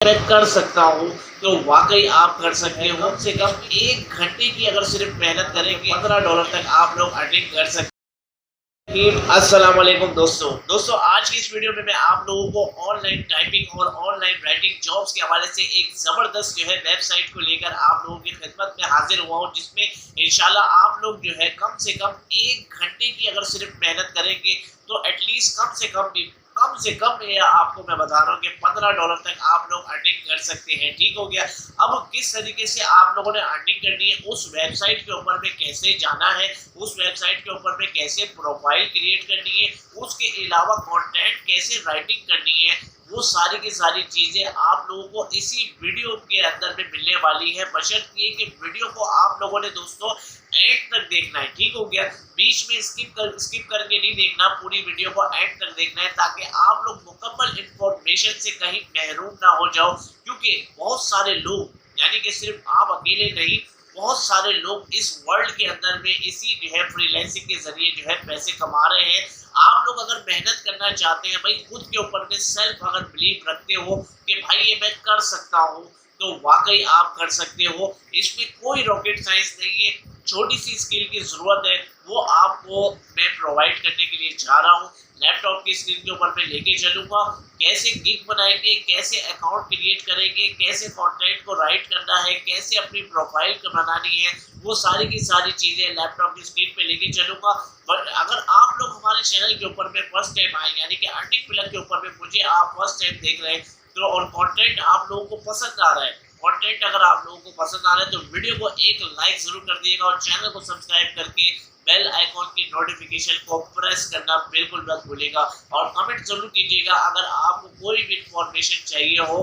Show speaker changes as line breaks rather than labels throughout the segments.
मैं कर सकता हूँ तो वाकई आप कर सकते हो। कम से कम 1 घंटे की अगर सिर्फ मेहनत करेंगे $15 तक आप लोग अर्निंग कर सकते हैं। अस्सलाम वालेकुम दोस्तों आज की इस वीडियो में मैं आप लोगों को ऑनलाइन टाइपिंग और ऑनलाइन राइटिंग जॉब्स के हवाले से एक ज़बरदस्त जो है वेबसाइट को लेकर आप लोगों की खिदमत में हाजिर हुआ हूँ, जिसमें इंशाल्लाह आप लोग जो है कम से कम 1 घंटे की अगर सिर्फ मेहनत करेंगे तो एटलीस्ट कम से कम ये आपको मैं बता रहा हूँ कि $15 तक आप लोग अर्निंग कर सकते हैं। ठीक हो गया। अब किस तरीके से आप लोगों ने अर्निंग करनी है, उस वेबसाइट के ऊपर में कैसे जाना है, उस वेबसाइट के ऊपर में कैसे प्रोफाइल क्रिएट करनी है, उसके अलावा कंटेंट कैसे राइटिंग करनी है, वो सारी की सारी चीज़ें आप लोगों को इसी वीडियो के अंदर में मिलने वाली है। बशर्ते ये कि वीडियो को आप लोगों ने दोस्तों एंड तक देखना है। ठीक हो गया। बीच में स्किप करके नहीं देखना, पूरी वीडियो को एंड तक देखना है ताकि आप लोग मुकम्मल इंफॉर्मेशन से कहीं महरूम ना हो जाओ, क्योंकि बहुत सारे लोग यानी कि सिर्फ आप अकेले नहीं, बहुत सारे लोग इस वर्ल्ड के अंदर में इसी जो है फ्रीलांसिंग के जरिए जो है पैसे कमा रहे हैं। आप लोग अगर मेहनत करना चाहते हैं भाई, खुद के ऊपर में सेल्फ अगर बिलीव रखते हो कि भाई ये मैं कर सकता हूँ, तो वाकई आप कर सकते हो। इसमें कोई रॉकेट साइंस नहीं है, छोटी सी स्किल की ज़रूरत है, वो आपको मैं प्रोवाइड करने के लिए जा रहा हूँ। लैपटॉप की स्क्रीन के ऊपर मैं लेके चलूँगा, कैसे गिग बनाएंगे, कैसे अकाउंट क्रिएट करेंगे, कैसे कंटेंट को राइट करना है, कैसे अपनी प्रोफाइल बनानी है, वो सारी की सारी चीज़ें लैपटॉप की स्क्रीन पे लेके चलूँगा। बट अगर आप लोग हमारे चैनल के ऊपर में फर्स्ट टाइम आए, यानी कि अर्निंग पिलर के ऊपर में मुझे आप फर्स्ट टाइम देख रहे हैं, तो और कंटेंट आप लोगों को पसंद आ रहा है, कंटेंट अगर आप लोगों को पसंद आ रहा है तो वीडियो को एक लाइक ज़रूर कर दिएगा और चैनल को सब्सक्राइब करके बेल आइकॉन की नोटिफिकेशन को प्रेस करना बिल्कुल मत भूलिएगा और कमेंट जरूर कीजिएगा अगर आपको कोई भी इंफॉर्मेशन चाहिए हो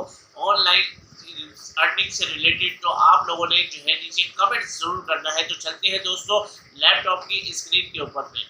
ऑनलाइन अर्निंग से रिलेटेड, तो आप लोगों ने जो है नीचे कमेंट जरूर करना है। तो चलते हैं दोस्तों लैपटॉप की स्क्रीन के ऊपर में।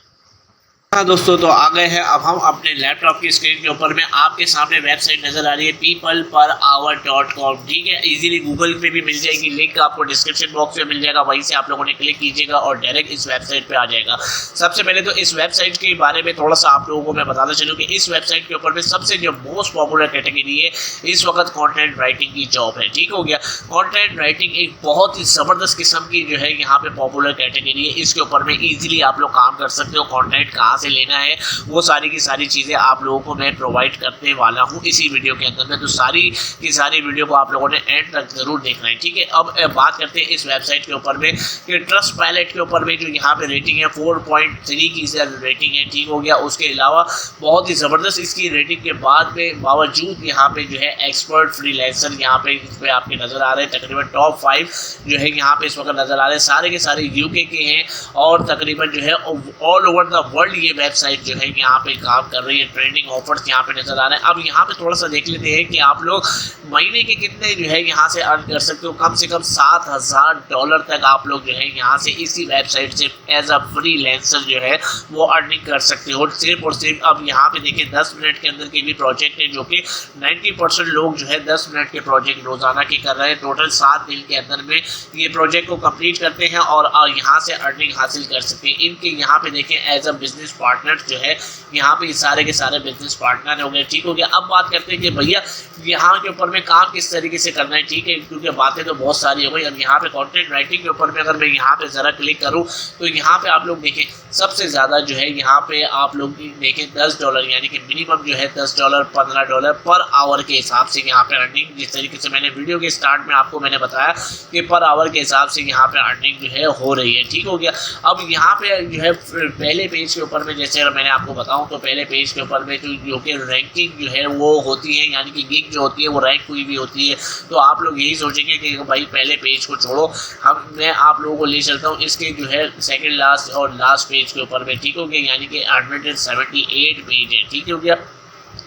हाँ दोस्तों, तो आ गए हैं अब हम अपने लैपटॉप की स्क्रीन के ऊपर में। आपके सामने वेबसाइट नज़र आ रही है peopleperhour.com। ठीक है, इजीली गूगल पे भी मिल जाएगी, लिंक आपको डिस्क्रिप्शन बॉक्स में मिल जाएगा, वहीं से आप लोगों ने क्लिक कीजिएगा और डायरेक्ट इस वेबसाइट पे आ जाएगा। सबसे पहले तो इस वेबसाइट के बारे में थोड़ा सा आप लोगों को मैं बताना चलूँ कि इस वेबसाइट के ऊपर में सबसे जो मोस्ट पॉपुलर कैटेगरी है इस वक्त कॉन्टेंट राइटिंग की जॉब है। ठीक हो गया। कॉन्टेंट राइटिंग एक बहुत ही ज़बरदस्त किस्म की जो है यहाँ पे पॉपुलर कैटेगरी है। इसके ऊपर में ईजिली आप लोग काम कर सकते हो। कॉन्टेंट कहाँ से लेना है वो सारी की सारी चीज़ें आप लोगों को मैं प्रोवाइड करने वाला हूँ इसी वीडियो के अंदर में, तो सारी की सारी वीडियो को आप लोगों ने एंड तक जरूर देखना है। ठीक है, अब बात करते हैं इस वेबसाइट के ऊपर में कि ट्रस्टपाइलट के ऊपर में जो यहाँ पे रेटिंग है 4.3 की रेटिंग है। ठीक हो गया। उसके अलावा बहुत ही ज़बरदस्त इसकी रेटिंग के बाद में बावजूद यहाँ पे जो है एक्सपर्ट फ्रीलांसर यहाँ पे इस पर आपके नज़र आ रहे हैं। तकरीबन टॉप 5 जो है यहाँ पे इस वक्त नज़र आ रहे हैं, सारे के सारे यूके के हैं और तकरीबन जो है ऑल ओवर द वर्ल्ड ये वेबसाइट जो है यहाँ पे काम कर रही है। ट्रेंडिंग ऑफर्स यहाँ पे नजर आ रहे हैं। अब यहाँ पे थोड़ा सा देख लेते हैं कि आप लोग महीने के कितने जो है यहाँ से अर्न कर सकते हो। कम से कम $7,000 तक आप लोग जो है यहाँ से इसी वेबसाइट से एज अ फ्रीलांसर जो है वो अर्निंग कर सकते हो सिर्फ और सिर्फ। अब यहाँ पे देखिए 10 मिनट के अंदर के भी प्रोजेक्ट है, जो कि 90% लोग जो है 10 मिनट के प्रोजेक्ट रोजाना के कर रहे हैं। टोटल 7 दिन के अंदर में ये प्रोजेक्ट को कंप्लीट करते हैं और यहाँ से अर्निंग हासिल कर सकते हैं। इनके यहाँ पे देखें एज अ बिजनेस पार्टनर जो है यहाँ पे सारे के सारे बिजनेस पार्टनर हो गए। ठीक हो गया। अब बात करते हैं कि भैया यहाँ के ऊपर में काम किस तरीके से करना है। ठीक है, क्योंकि बातें तो बहुत सारी हो गई। अब यहाँ पे कंटेंट राइटिंग के ऊपर में अगर मैं यहाँ पे ज़रा क्लिक करूँ तो यहाँ पे आप लोग देखें सबसे ज़्यादा जो है यहाँ पे आप लोग देखें $10 यानी कि मिनिमम जो है $10 $15 पर आवर के हिसाब से यहाँ पे अर्निंग, जिस तरीके से मैंने वीडियो के स्टार्ट में आपको मैंने बताया कि पर आवर के हिसाब से यहाँ पे अर्निंग जो है हो रही है। ठीक हो गया। अब यहाँ पे जो है पहले पेज के ऊपर में जैसे अगर मैंने आपको बताऊं तो पहले पेज के ऊपर में जो कि रैंकिंग जो है वो होती है, यानी कि गिग जो होती है वो रैंक हुई भी होती है। तो आप लोग यही सोचेंगे कि भाई पहले पेज को छोड़ो, मैं आप लोगों को ले चलता हूँ इसके जो है सेकंड लास्ट और लास्ट पेज के ऊपर में। ठीक हो गया। यानी कि 178 पेज है। ठीक हो गया।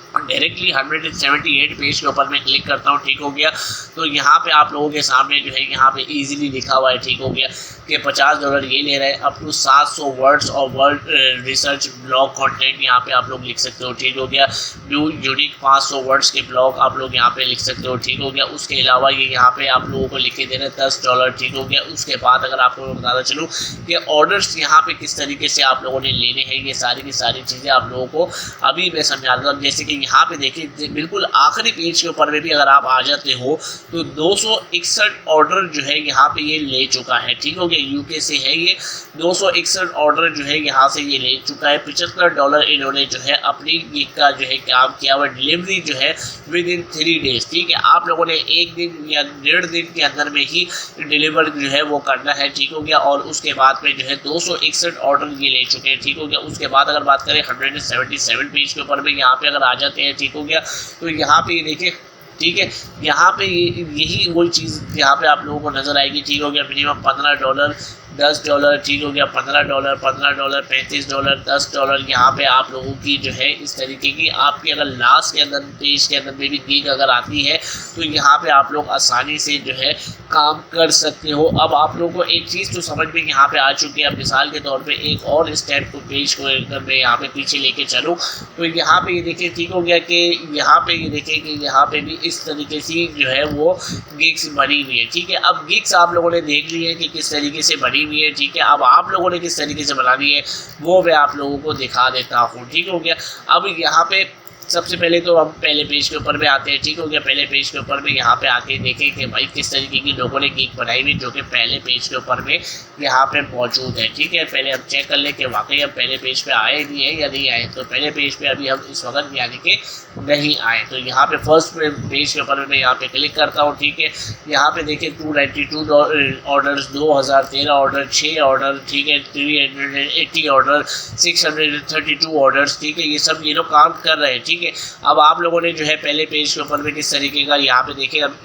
डायरेक्टली 178 पेज के ऊपर मैं क्लिक करता हूँ। ठीक हो गया। तो यहाँ पे आप लोगों के सामने जो है यहाँ पे इजीली लिखा हुआ है। ठीक हो गया कि $50 ये ले रहे हैं, अप टू 700 वर्ड्स और वर्ड रिसर्च ब्लॉग कंटेंट यहाँ पे आप लोग लिख सकते हो। ठीक हो गया। यूनिक 500 वर्ड्स के ब्लॉग आप लोग यहाँ पे लिख सकते हो। ठीक हो गया। उसके अलावा ये यहाँ पे आप लोगों को लिख के दे रहे हैं $10। ठीक हो गया। उसके बाद अगर आप लोगों को बताना चलूँ कि ऑर्डर्स यहाँ पे किस तरीके से आप लोगों ने लेने हैं, ये सारी की सारी चीज़ें आप लोगों को अभी मैं समझा दूँ। जैसे कि यहाँ पे देखिए बिल्कुल आखिरी पेज के ऊपर में भी अगर आप आ जाते हो तो 261 ऑर्डर जो है यहाँ पे ये ले चुका है। ठीक हो गया, यूके से है ये। 261 ऑर्डर जो है यहाँ से ये ले चुका है। $75 इन्होंने जो है अपनी गिग का जो है काम किया हुआ। डिलीवरी जो है विद इन 3 डेज। ठीक है, आप लोगों ने 1 दिन या 1.5 दिन के अंदर में ही डिलीवर जो है वो करना है। ठीक हो गया, और उसके बाद में जो है 261 ऑर्डर ये ले चुके हैं। ठीक हो गया, उसके बाद अगर बात करें 177 पेज के ऊपर में यहाँ पे अगर आ जाते हैं, ठीक हो गया, तो यहाँ पे देखिए, ठीक है, यहाँ पे यही वही चीज़ यहाँ पे आप लोगों को नज़र आएगी। ठीक हो गया, मिनिमम $15, $10, ठीक हो गया, $15, $15, $35, $10 यहाँ पे आप लोगों की जो है इस तरीके की आपकी अगर लास्ट के अंदर पेज के अंदर में भी गिग अगर आती है तो यहाँ पे आप लोग आसानी से जो है काम कर सकते हो। अब आप लोगों को एक चीज़ तो समझ में यहाँ पे आ चुकी है। अब मिसाल के तौर पे एक और स्टेप को पेज को अगर मैं यहाँ पे पीछे लेके चलूँ तो यहाँ पे ये देखिए, ठीक हो गया कि यहाँ पे ये देखिए कि यहाँ पे भी इस तरीके से जो है वो गिग्स बनी हुई है। ठीक है, अब गिग्स आप लोगों ने देख ली है कि किस तरीके से बनी हुई है। ठीक है, अब आप लोगों ने किस तरीके से बनानी है वो मैं आप लोगों को दिखा देता हूँ। ठीक हो गया, अब यहाँ पे सबसे पहले तो हम पहले पेज के ऊपर में आते हैं। ठीक हो गया, पहले पेज के ऊपर में यहाँ पे आके देखें कि भाई किस तरीके की लोगों ने गिग बनाई हुई जो कि पहले पेज के ऊपर में यहाँ पे मौजूद है। ठीक है, पहले हम चेक कर लें कि वाकई हम पहले पेज पे आए नहीं है या नहीं आए। तो पहले पेज पे अभी हम इस वक्त यानी कि नहीं आए। तो यहाँ पे फर्स्ट पेज के ऊपर में मैं यहाँ पे क्लिक करता हूँ। ठीक है, यहाँ पे देखिए 292 ऑर्डर्स, 2013 ऑर्डर, 6 ऑर्डर, ठीक है, 380 ऑर्डर, 632 ऑर्डर्स। ठीक है, ये सब ये लोग काम कर रहे हैं। ठीक है, अब आप लोगों ने जो है पहले पेज के ऊपर में किस तरीके का यहाँ पे देखें, अब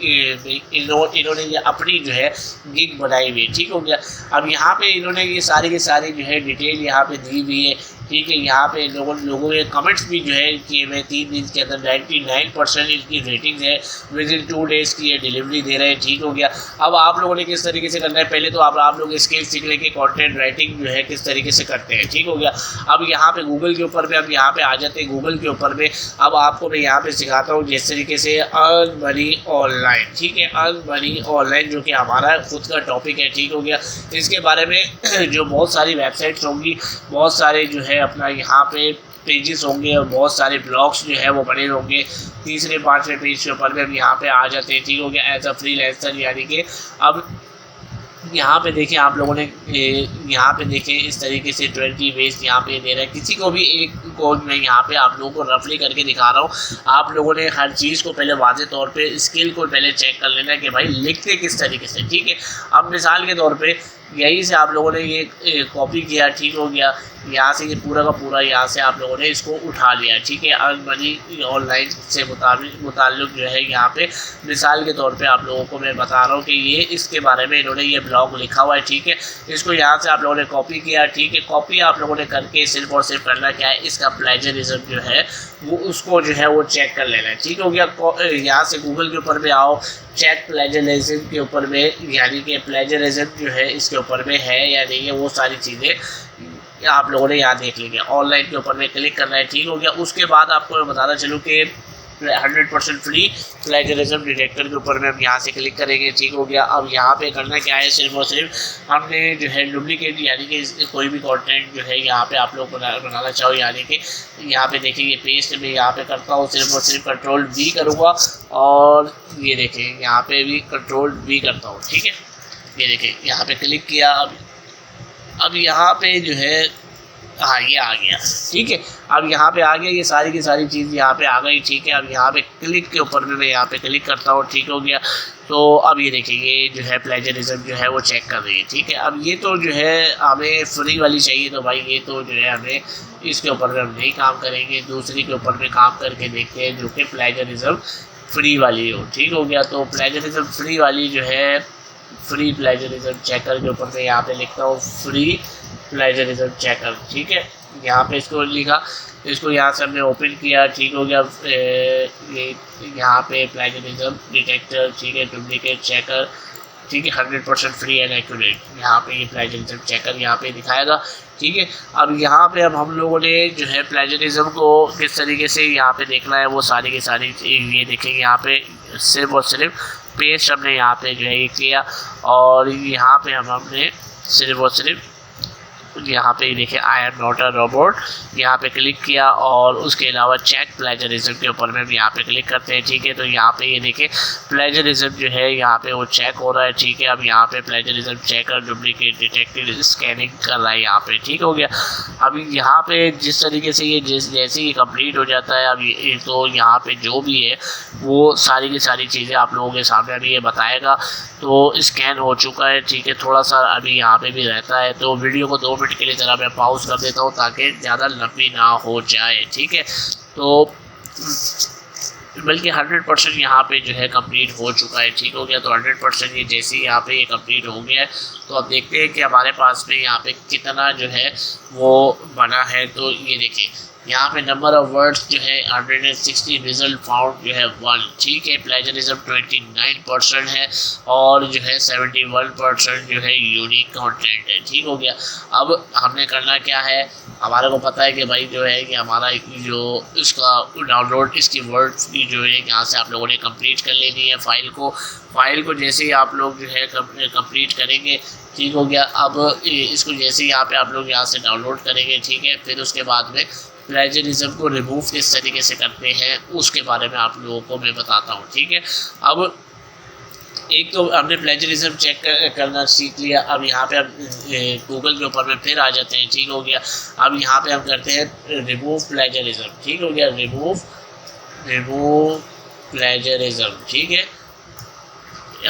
इन्होंने ये अपनी जो है गिग बनाई हुई है। ठीक हो गया, अब यहाँ पे इन्होंने ये सारी की सारी जो है डिटेल यहाँ पे दी हुई है। ठीक है, यहाँ पे लोगों के कमेंट्स भी जो है कि मैं 3 दिन के अंदर 99% इनकी रेटिंग है, विद इन 2 डेज़ की ये डिलीवरी दे रहे हैं। ठीक हो गया, अब आप लोगों ने किस तरीके से करना है, पहले तो आप लोग स्किल सीख लें कि कंटेंट राइटिंग जो है किस तरीके से करते हैं। ठीक हो गया, अब यहाँ पे गूगल के ऊपर में, अब यहाँ पे आ जाते हैं गूगल के ऊपर में। अब आपको मैं यहाँ पे सिखाता हूँ जिस तरीके से अर्न मनी ऑनलाइन। ठीक है, अर्न मनी ऑनलाइन जो कि हमारा खुद का टॉपिक है। ठीक हो गया, इसके बारे में जो बहुत सारी वेबसाइट्स होंगी, बहुत सारे जो है अपना यहाँ पे पेजेस होंगे और बहुत सारे ब्लॉग्स जो है वो बने होंगे। 3रे 5वें पेज के ऊपर में हम यहाँ पे आ जाते हैं। ठीक हो गया, एज अ फ्रीलांसर, यानी कि अब यहाँ पे देखें आप लोगों ने यहाँ पे देखें इस तरीके से 20 वेज यहाँ पे दे रहा है। किसी को भी एक कोड में यहाँ पे आप लोगों को रफली करके दिखा रहा हूँ। आप लोगों ने हर चीज़ को पहले वाज़े तौर पे स्किल को पहले चेक कर लेना है कि भाई लिखते किस तरीके से। ठीक है, अब मिसाल के तौर पे यहीं से आप लोगों ने ये कॉपी किया। ठीक हो गया, यहाँ से ये पूरा का पूरा यहाँ से आप लोगों ने इसको उठा लिया। ठीक है, अर्न मनी ऑनलाइन से मुताल्लिक जो है यहाँ पे मिसाल के तौर पे आप लोगों को मैं बता रहा हूँ कि ये इसके बारे में इन्होंने ये ब्लॉग लिखा हुआ है। ठीक है, इसको यहाँ से आप लोगों ने कॉपी किया। ठीक है, कॉपी आप लोगों ने करके सिर्फ और सिर्फ करना क्या है, इसका प्लेजरिज्म जो है वो उसको जो है वो चेक कर लेना है। ठीक हो गया, यहाँ से गूगल के ऊपर में आओ, चेक प्लेजरिज्म के ऊपर में, यानी कि प्लेजरिज्म जो है इसके ऊपर में है या नहीं है, वो सारी चीज़ें आप लोगों ने यहाँ देख लेंगे। ऑनलाइन के ऊपर में क्लिक करना है। ठीक हो गया, उसके बाद आपको मैं बताना चलूँ कि 100% फ्री प्लेजरिज्म डिटेक्टर के ऊपर में हम यहाँ से क्लिक करेंगे। ठीक हो गया, अब यहाँ पे करना क्या है, सिर्फ और सिर्फ हमने जो है डुप्लीकेट यानी कि कोई भी कंटेंट जो है यहाँ पे आप लोग बनाना चाहो, यानी कि यहाँ पे देखिए ये पेस्ट में यहाँ पे करता हूँ, सिर्फ और सिर्फ Ctrl+V करूँगा और ये देखें यहाँ पे भी Ctrl+V करता हूँ। ठीक है, ये देखें यहाँ पे क्लिक किया। अब यहाँ पे जो है हाँ ये आ गया। ठीक है, अब यहाँ पे आ गया, ये सारी की सारी चीज़ यहाँ पे आ गई। ठीक है, अब यहाँ पे क्लिक के ऊपर में मैं यहाँ पे क्लिक करता हूँ। ठीक हो गया, तो अब ये देखिए ये जो है प्लेजरिज्म जो है वो चेक कर रही है। ठीक है, अब ये तो जो है हमें फ्री वाली चाहिए, तो भाई ये तो जो है हमें इसके ऊपर में हम नहीं काम करेंगे, दूसरी के ऊपर में काम करके देखते हैं जो कि प्लेजरिज्म फ्री वाली हो। ठीक हो गया, तो प्लेजरिज्म फ्री वाली जो है फ्री प्लेजरिज्म चेकर के ऊपर में यहाँ पे लिखता हूँ फ्री प्लेजरिज्म चेकर। ठीक है, यहाँ पे इसको लिखा, इसको यहाँ से हमने ओपन किया। ठीक हो गया, ये यहाँ पे प्लेजरिज्म डिटेक्टर, ठीक है, डुप्लीकेट चेकर, ठीक है, 100% फ्री एंड एक्यूरेट, यहाँ पे ये प्लेजरिज्म चेकर यहाँ पे दिखाएगा। ठीक है, अब यहाँ पे अब हम लोगों ने जो है प्लेजरिज्म को किस तरीके से यहाँ पे देखना है वो सारी की सारी ये देखेंगे। यहाँ पे सिर्फ और सिर्फ पेस्ट हमने यहाँ पे जो है ये किया और यहाँ पे हमने सिर्फ और सिर्फ यहाँ पे देखिए I am not a robot, यहाँ पे क्लिक किया और उसके अलावा चेक प्लेजरिज्म के ऊपर में भी यहाँ पे क्लिक करते हैं। ठीक है, तो यहाँ पे ये देखिए प्लेजरिज्म जो है यहाँ पे वो चेक हो रहा है। ठीक है, अब यहाँ पे प्लेजरिज्म चेक और डुप्लीकेट डिटेक्टेड स्कैनिंग कर रहा है यहाँ पे। ठीक हो गया। अब यहाँ पे जिस तरीके से ये जैसे ही कंप्लीट हो जाता है, अब ये तो यहाँ पे जो भी है वो सारी की सारी चीज़ें आप लोगों के सामने अभी ये बताएगा। तो स्कैन हो चुका है। ठीक है, थोड़ा सा अभी यहाँ पे भी रहता है, तो वीडियो को 2 मिनट के लिए ज़रा मैं पॉज कर देता हूँ ताकि ज़्यादा लंबी ना हो जाए। ठीक है, तो बल्कि 100% यहाँ पे जो है कंप्लीट हो चुका है। ठीक हो गया, तो 100% ये जैसे ही यहाँ पे ये कंप्लीट हो गया है, तो अब देखते हैं कि हमारे पास में यहाँ पे कितना जो है वो बना है। तो ये देखिए यहाँ पे नंबर ऑफ वर्ड्स जो है 160, रिजल्ट फाउंड जो है 1। ठीक है, प्लेजरिज्म 29% है और जो है 71% जो है यूनिक कंटेंट है। ठीक हो गया। अब हमने करना क्या है, हमारे को पता है कि भाई जो है कि हमारा जो इसका डाउनलोड इसकी वर्ड्स की जो है यहाँ से आप लोगों ने कंप्लीट कर लेनी है फाइल को जैसे ही आप लोग जो है कंप्लीट करेंगे। ठीक हो गया। अब इसको जैसे ही यहाँ पे आप लोग यहाँ से डाउनलोड करेंगे, ठीक है, फिर उसके बाद में प्लेजरिज्म को रिमूव किस तरीके से करते हैं उसके बारे में आप लोगों को मैं बताता हूँ। ठीक है, अब एक तो हमने प्लेजरिज्म चेक करना सीख लिया। अब यहाँ पे हम गूगल के ऊपर में फिर आ जाते हैं। ठीक हो गया। अब यहाँ पे हम करते हैं रिमूव प्लेजरिज्म। ठीक हो गया, रिमूव प्लेजरिज्म। ठीक है,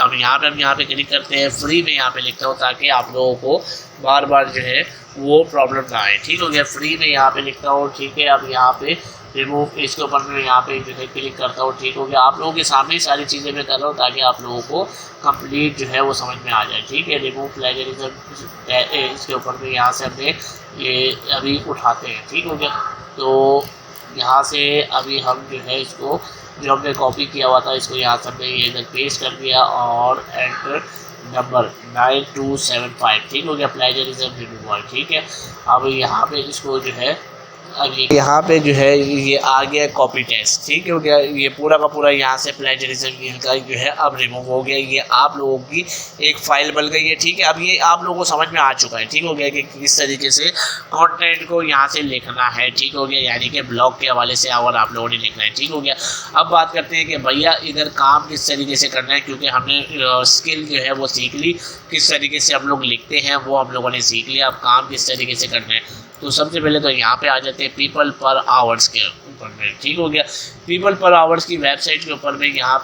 अब यहाँ पे क्लिक करते हैं। फ्री में यहाँ पे लिखता हूँ ताकि आप लोगों को बार बार जो है वो प्रॉब्लम ना आए। ठीक हो गया, फ्री में यहाँ पे लिखता हूँ। ठीक है, अब यहाँ पे रिमूव इसके ऊपर मैं यहाँ पे जो है क्लिक करता हूँ। ठीक हो गया, आप लोगों के सामने सारी चीज़ें मैं कर रहा हूँ ताकि आप लोगों को कंप्लीट जो है वो समझ में आ जाए। ठीक है, रिमूव प्लेजरिज्म इसके ऊपर में यहाँ से हमने ये अभी उठाते हैं। ठीक हो गया, तो यहाँ से अभी हम जो है इसको जो हमने कॉपी किया हुआ था इसको यहाँ से हमने ये इधर पेस्ट कर दिया और एंटर नंबर 9275। ठीक हो गया, प्लेजरिज्म रिमूवर। ठीक है, अब यहाँ पे इसको जो है अभी यहाँ पे जो है ये आ गया कॉपी टेस्ट। ठीक हो गया, ये पूरा का पूरा यहाँ से प्लेजरिज्म का जो है अब रिमूव हो गया। ये आप लोगों की एक फ़ाइल बन गई है। ठीक है, अब ये आप लोगों को समझ में आ चुका है। ठीक हो गया कि किस तरीके से कंटेंट को यहाँ से लिखना है। ठीक हो गया, यानी कि ब्लॉग के हवाले से और आप लोगों ने लिखना है। ठीक हो गया, अब बात करते हैं कि भैया इधर काम किस तरीके से करना है, क्योंकि हमने स्किल जो है वो सीख ली, किस तरीके से हम लोग लिखते हैं वो हम लोगों ने सीख लिया। अब काम किस तरीके से करना है, तो सबसे पहले तो यहाँ पे आ जाते हैं पीपल पर आवर्स के ऊपर में। ठीक हो गया, पीपल पर आवर्स की वेबसाइट के ऊपर में यहाँ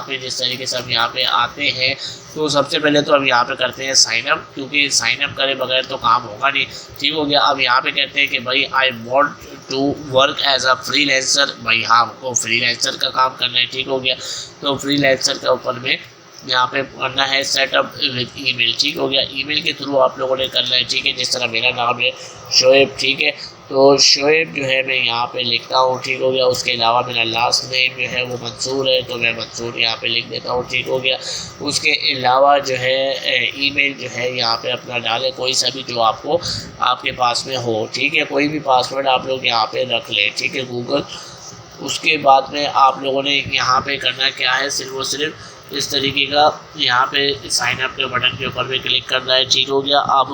पे जिस तरीके से हम यहाँ पे आते हैं, तो सबसे पहले तो हम यहाँ पे करते हैं साइन अप, क्योंकि साइन अप करे बगैर तो काम होगा नहीं। ठीक हो गया, अब यहाँ पे कहते हैं कि भाई I want to work as a freelancer. भाई हाँ, हमको फ्रीलांसर का काम करना है। ठीक हो गया, तो फ्रीलांसर के ऊपर में यहाँ पे करना है सेटअप विद ईमेल। ठीक हो गया, ईमेल के थ्रू आप लोगों ने करना है। ठीक है, जिस तरह मेरा नाम है शोएब। ठीक है, तो शोएब जो है मैं यहाँ पे लिखता हूँ। ठीक हो गया, उसके अलावा मेरा लास्ट नेम जो है वो मंसूर है, तो मैं मंसूर यहाँ पे लिख देता हूँ। ठीक हो गया, उसके अलावा जो है ईमेल जो है यहाँ पे अपना डालें, कोई सा भी जो आपको आपके पास में हो। ठीक है, कोई भी पासवर्ड आप लोग यहाँ पे रख लें। ठीक है, गूगल। उसके बाद में आप लोगों ने यहाँ पे करना क्या है, सिर्फ इस तरीके का यहाँ पे साइन अप के बटन के ऊपर भी क्लिक करना है। ठीक हो गया, अब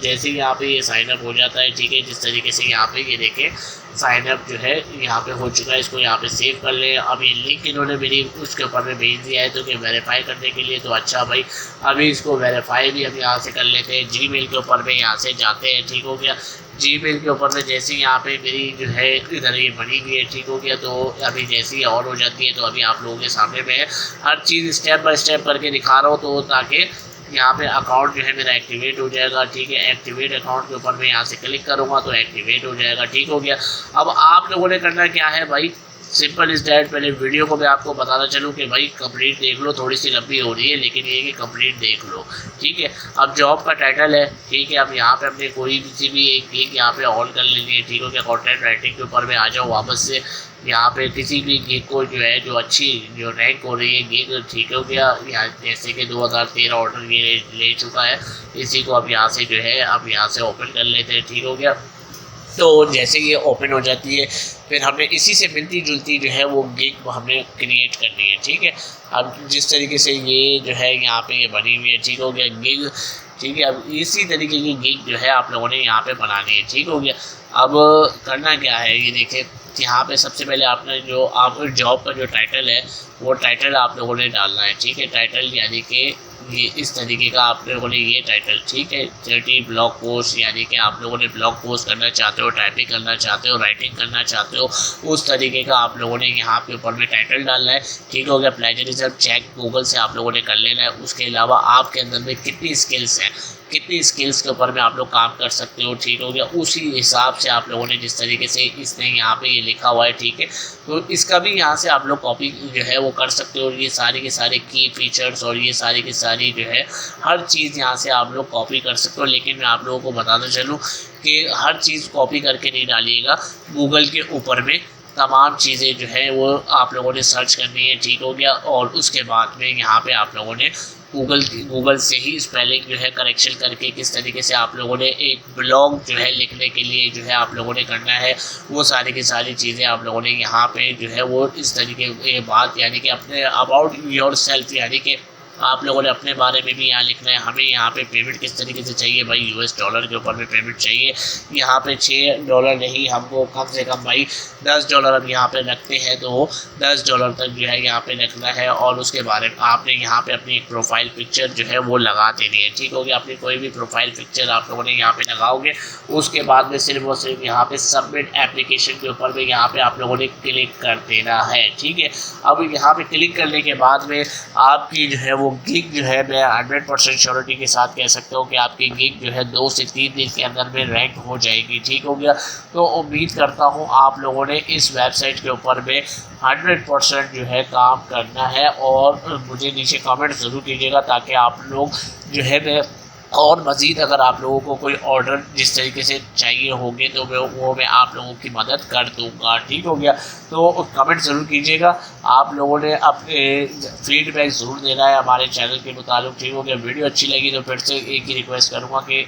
जैसे ही यहाँ पे ये साइन अप हो जाता है, ठीक है, जिस तरीके से यहाँ पे ये देखें साइन अप जो है यहाँ पे हो चुका है, इसको यहाँ पे सेव कर लें। अब ये लिंक इन्होंने मेरी उसके ऊपर में भेज दिया है तो कि वेरीफाई करने के लिए, तो अच्छा भाई अभी इसको वेरीफाई भी हम यहाँ से कर लेते हैं। जीमेल के ऊपर में यहाँ से जाते हैं। ठीक हो गया, जीमेल के ऊपर में जैसे ही यहाँ पे मेरी जो है इधर ये बनी हुई है। ठीक हो गया, तो अभी जैसे ही ऑन हो जाती है तो अभी आप लोगों के सामने में हर चीज़ स्टेप बाय स्टेप करके दिखा रहा हूँ, तो ताकि यहाँ पे अकाउंट जो है मेरा एक्टिवेट हो जाएगा। ठीक है, एक्टिवेट अकाउंट के ऊपर मैं यहाँ से क्लिक करूँगा तो एक्टिवेट हो जाएगा। ठीक हो गया, अब आप लोगों ने करना क्या है भाई, सिंपल इस डैट। पहले वीडियो को मैं आपको बताना चलूँ कि भाई कंप्लीट देख लो, थोड़ी सी लंबी हो रही है लेकिन ये कि कंप्लीट देख लो। ठीक है, अब जॉब का टाइटल है। ठीक है, अब यहाँ पे हमने कोई सी भी एक गिग यहाँ पे ऑन कर लेनी है। ठीक हो गया, कंटेंट राइटिंग के ऊपर में आ जाओ वापस से। यहाँ पे किसी भी गिग को जो है जो अच्छी जो रैंक हो रही है गिग। ठीक हो गया, यहाँ जैसे कि 2013 ऑर्डर ये ले चुका है, इसी को अब यहाँ से जो है अब यहाँ से ओपन कर लेते हैं। ठीक हो गया, तो जैसे ये ओपन हो जाती है फिर हमने इसी से मिलती जुलती जो है वो गिग हमें क्रिएट करनी है। ठीक है, अब जिस तरीके से ये जो है यहाँ पे ये बनी हुई है। ठीक हो गया, गिग ठीक है। अब इसी तरीके की गिग जो है आप लोगों ने यहाँ पे बनानी है, ठीक हो गया। अब करना क्या है, ये देखिए यहाँ पे सबसे पहले आपने जो आप जॉब का जो टाइटल है वो टाइटल आप लोगों ने डालना है, ठीक है। टाइटल यानी कि ये इस तरीके का आप लोगों ने ये टाइटल, ठीक है। 30 ब्लॉग पोस्ट यानी कि आप लोगों ने ब्लॉग पोस्ट करना चाहते हो, टाइपिंग करना चाहते हो, राइटिंग करना चाहते हो, उस तरीके का आप लोगों ने यहाँ पे ऊपर में टाइटल डालना है, ठीक हो गया। प्लेजरिज्म चेक गूगल से आप लोगों ने कर लेना है। उसके अलावा आपके अंदर में कितनी स्किल्स हैं, कितनी स्किल्स के ऊपर में आप लोग काम कर सकते हो, ठीक हो गया। उसी हिसाब से आप लोगों ने जिस तरीके से इसने यहाँ पे ये लिखा हुआ है, ठीक है, तो इसका भी यहाँ से आप लोग कॉपी जो है वो कर सकते हो। ये सारे के सारे की फीचर्स और ये सारी की सारी जो है हर चीज़ यहाँ से आप लोग कॉपी कर सकते हो। लेकिन मैं आप लोगों को बताना चलूँ कि हर चीज़ कॉपी करके नहीं डालिएगा, गूगल के ऊपर में तमाम चीज़ें जो है वो आप लोगों ने सर्च करनी है, ठीक हो गया। और उसके बाद में यहाँ पे आप लोगों ने गूगल से ही स्पेलिंग जो है करेक्शन करके किस तरीके से आप लोगों ने एक ब्लॉग जो है लिखने के लिए जो है आप लोगों ने करना है, वो सारी की सारी चीज़ें आप लोगों ने यहाँ पे जो है वो इस तरीके ये बात यानी कि अपने अबाउट योर सेल्फ यानी कि आप लोगों ने अपने बारे में भी यहाँ लिखना है। हमें यहाँ पे पेमेंट किस तरीके से चाहिए भाई, यूएस डॉलर के ऊपर में पेमेंट चाहिए। यहाँ पे $6 नहीं, हमको कम से कम भाई $10 हम यहाँ पे रखते हैं, तो $10 तक जो है यहाँ पे रखना है। और उसके बारे में आपने यहाँ पे अपनी एक प्रोफाइल पिक्चर जो है वो लगा देनी है, ठीक हो गया। अपनी कोई भी प्रोफाइल पिक्चर आप लोगों ने यहाँ पे लगाओगे, उसके बाद में सिर्फ और सिर्फ यहाँ पे सबमिट एप्लीकेशन के ऊपर में यहाँ पे आप लोगों ने क्लिक कर देना है, ठीक है। अब यहाँ पे क्लिक करने के बाद में आपकी जो है वो गिग जो है मैं 100% श्योरिटी के साथ कह सकता हूँ कि आपकी गिग जो है 2 से 3 दिन के अंदर में रैंक हो जाएगी, ठीक हो गया। तो उम्मीद करता हूँ आप लोगों ने इस वेबसाइट के ऊपर में 100% जो है काम करना है। और मुझे नीचे कमेंट ज़रूर कीजिएगा ताकि आप लोग जो है मैं और मज़ीद अगर आप लोगों को कोई ऑर्डर जिस तरीके से चाहिए होंगे तो मैं आप लोगों की मदद कर दूंगा, ठीक हो गया। तो कमेंट ज़रूर कीजिएगा। आप लोगों ने अपने फीडबैक ज़रूर देना है हमारे चैनल के मुताबिक, ठीक हो गया। वीडियो अच्छी लगी तो फिर से एक ही रिक्वेस्ट करूँगा कि